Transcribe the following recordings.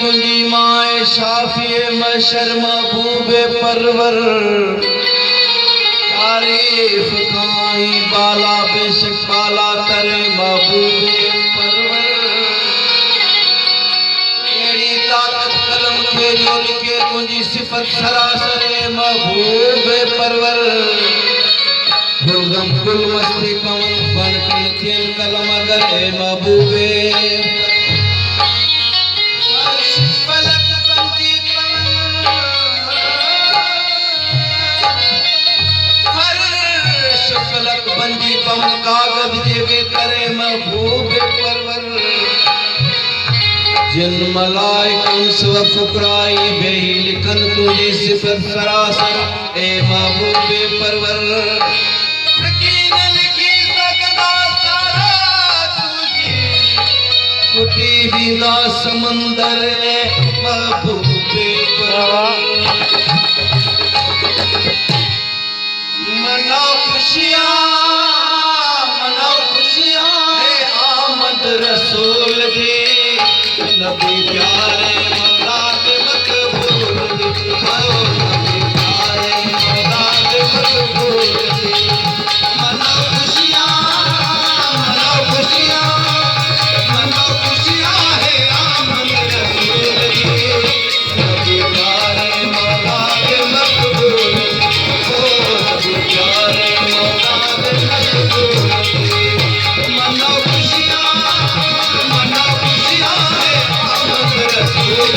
तुझी माए शाफिए मशर महबूबे परवर तारीफ खाई बाला बेशक बाला करे महबूबे परवर एड़ी ताकत कलम खे जो लिखे तुझी सिफत सरासरे महबूबे परवर गुलगम गुल मस्ती पवन फन कन थियन कलम गरे महबूबे बंदी पवन कागज जेवे करे महबूबे परवर जिन मलाइकन स्व फुकराई बेही लिखन तुझी सिफत सरासर ए महबूबे परवर रकीन लिखी सकदा सारा तुझी कुटी बीदा समंदर ए महबूबे परवर मनाओ खुशियाँ है आमद रसूल दी नबी प्यारे मौलाद मकबूल दी नबी प्यारे मौलाद मकबूल दी मनाओ खुशियाँ है आमद रसूल दी नबी प्यारे मौलाद मकबूल दी प्यारे मौलाद मकबूल दी मनाओ खुशियाँ है आमद रसूल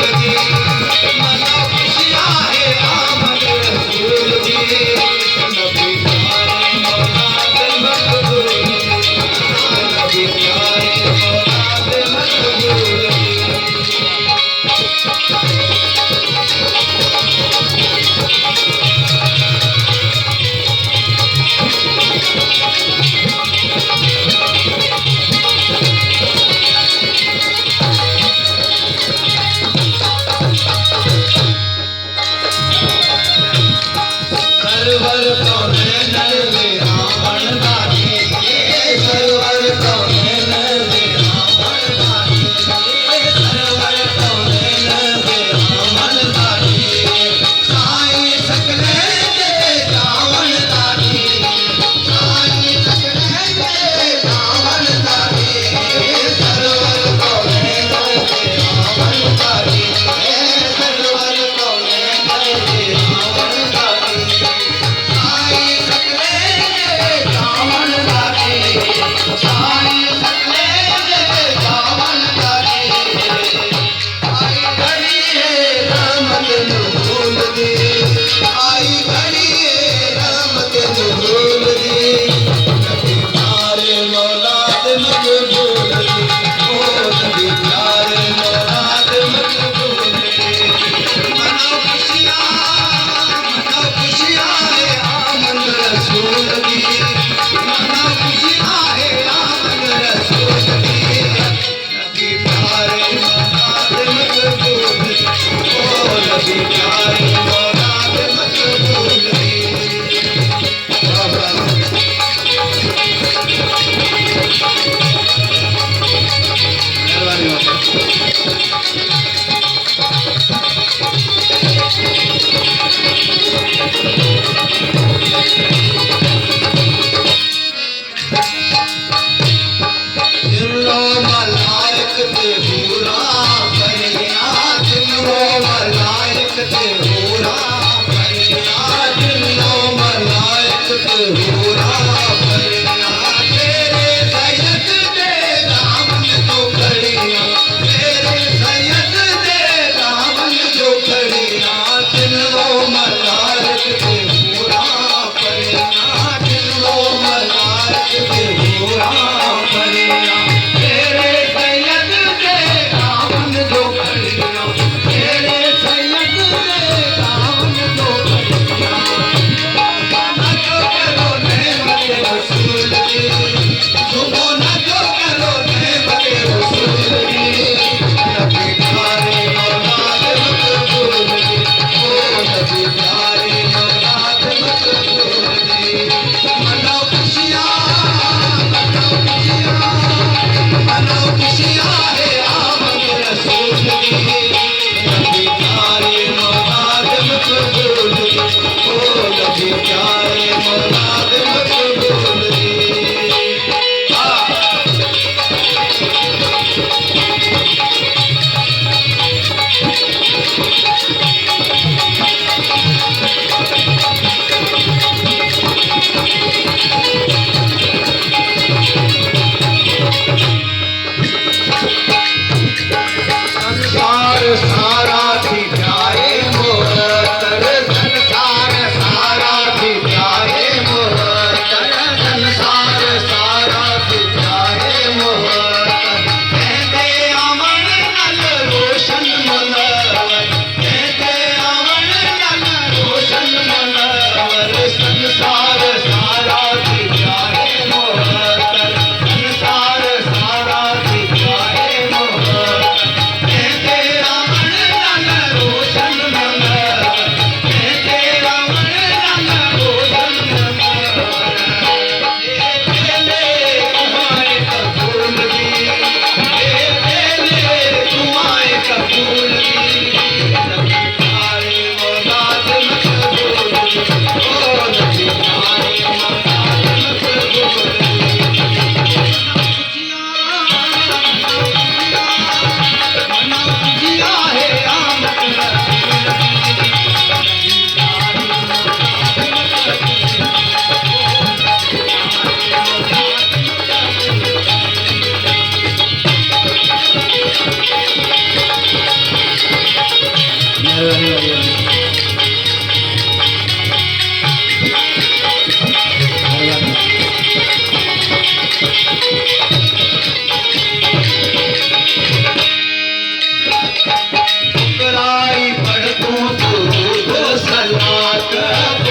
पाक